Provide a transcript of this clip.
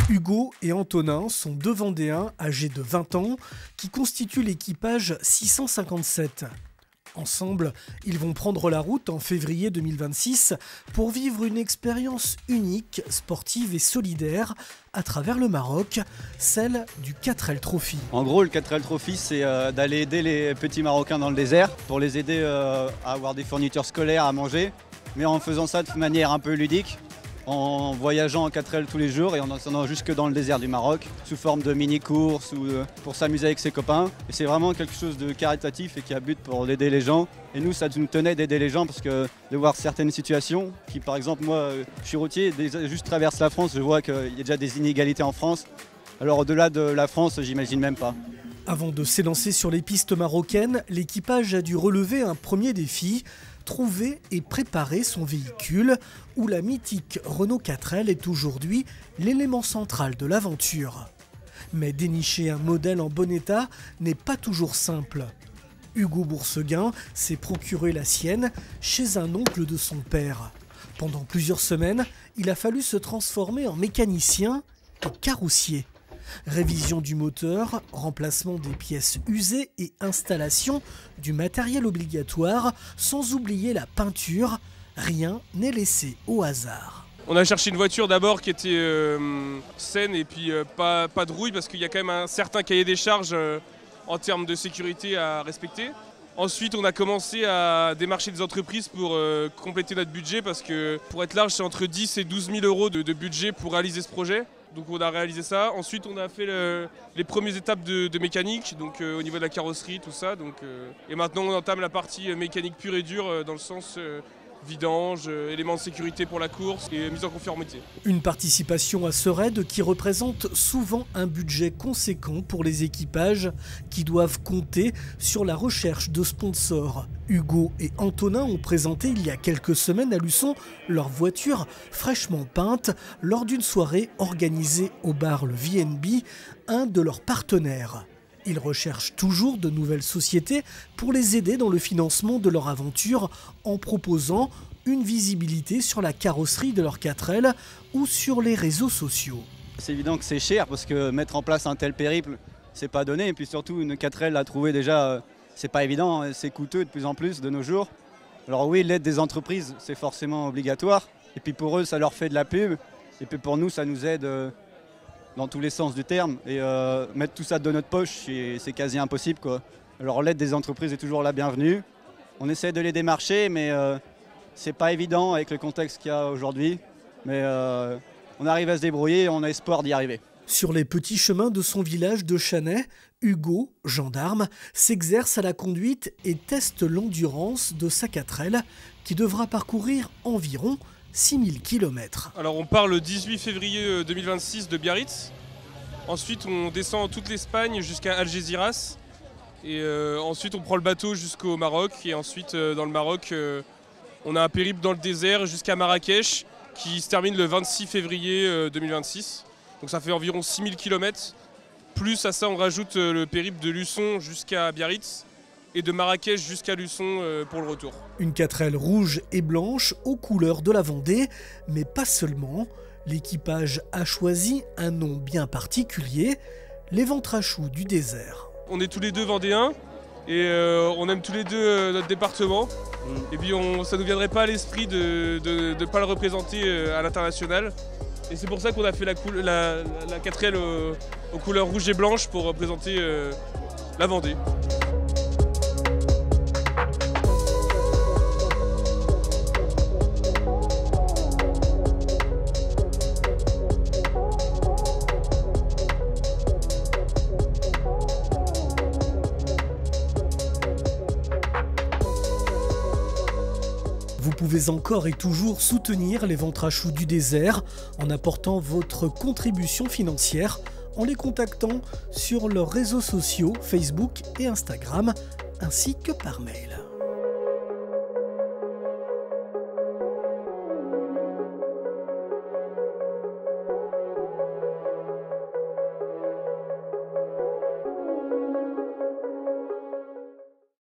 Hugo et Antonin sont deux Vendéens âgés de 20 ans qui constituent l'équipage 657. Ensemble, ils vont prendre la route en février 2026 pour vivre une expérience unique, sportive et solidaire à travers le Maroc, celle du 4L Trophy. En gros, le 4L Trophy, c'est d'aller aider les petits Marocains dans le désert pour les aider à avoir des fournitures scolaires, à manger, mais en faisant ça de manière un peu ludique, en voyageant en 4L tous les jours et en descendant jusque dans le désert du Maroc, sous forme de mini-courses ou pour s'amuser avec ses copains. Et c'est vraiment quelque chose de caritatif et qui a but pour aider les gens. Et nous, ça nous tenait d'aider les gens parce que de voir certaines situations, qui par exemple, moi, je suis routier, juste traverse la France, je vois qu'il y a déjà des inégalités en France. Alors au-delà de la France, j'imagine même pas. Avant de s'élancer sur les pistes marocaines, l'équipage a dû relever un premier défi, trouver et préparer son véhicule, où la mythique Renault 4L est aujourd'hui l'élément central de l'aventure. Mais dénicher un modèle en bon état n'est pas toujours simple. Hugo Bourseguin s'est procuré la sienne chez un oncle de son père. Pendant plusieurs semaines, il a fallu se transformer en mécanicien et carrossier. Révision du moteur, remplacement des pièces usées et installation du matériel obligatoire, sans oublier la peinture, rien n'est laissé au hasard. On a cherché une voiture d'abord qui était saine et puis pas de rouille parce qu'il y a quand même un certain cahier des charges en termes de sécurité à respecter. Ensuite, on a commencé à démarcher des entreprises pour compléter notre budget parce que pour être large, c'est entre 10 et 12 000 euros de budget pour réaliser ce projet. Donc on a réalisé ça. Ensuite, on a fait les premières étapes de mécanique, donc au niveau de la carrosserie, tout ça. Et maintenant, on entame la partie mécanique pure et dure dans le sens vidange, éléments de sécurité pour la course et mise en conformité. Une participation à ce raid qui représente souvent un budget conséquent pour les équipages qui doivent compter sur la recherche de sponsors. Hugo et Antonin ont présenté il y a quelques semaines à Luçon leur voiture fraîchement peinte lors d'une soirée organisée au bar Le VNB, un de leurs partenaires. Ils recherchent toujours de nouvelles sociétés pour les aider dans le financement de leur aventure en proposant une visibilité sur la carrosserie de leur 4L ou sur les réseaux sociaux. C'est évident que c'est cher parce que mettre en place un tel périple, c'est pas donné. Et puis surtout, une 4L à trouver déjà, c'est pas évident, c'est coûteux de plus en plus de nos jours. Alors oui, l'aide des entreprises, c'est forcément obligatoire. Et puis pour eux, ça leur fait de la pub. Et puis pour nous, ça nous aide dans tous les sens du terme. Et mettre tout ça de notre poche, c'est quasi impossible, quoi. Alors l'aide des entreprises est toujours la bienvenue. On essaie de les démarcher, mais c'est pas évident avec le contexte qu'il y a aujourd'hui. Mais on arrive à se débrouiller et on a espoir d'y arriver. Sur les petits chemins de son village de Chanay, Hugo, gendarme, s'exerce à la conduite et teste l'endurance de sa 4L qui devra parcourir environ 6000 km. Alors on part le 18 février 2026 de Biarritz. Ensuite on descend toute l'Espagne jusqu'à Algeciras. Et ensuite on prend le bateau jusqu'au Maroc. Et ensuite dans le Maroc on a un périple dans le désert jusqu'à Marrakech qui se termine le 26 février 2026. Donc ça fait environ 6000 km. Plus à ça on rajoute le périple de Luçon jusqu'à Biarritz. Et de Marrakech jusqu'à Luçon pour le retour. Une 4L rouge et blanche aux couleurs de la Vendée, mais pas seulement. L'équipage a choisi un nom bien particulier, les Ventrachous du désert. On est tous les deux Vendéens et on aime tous les deux notre département. Et puis ça ne nous viendrait pas à l'esprit de ne pas le représenter à l'international. Et c'est pour ça qu'on a fait la 4L aux couleurs rouge et blanche pour représenter la Vendée. Vous pouvez encore et toujours soutenir les Ventrachous du désert en apportant votre contribution financière en les contactant sur leurs réseaux sociaux Facebook et Instagram ainsi que par mail.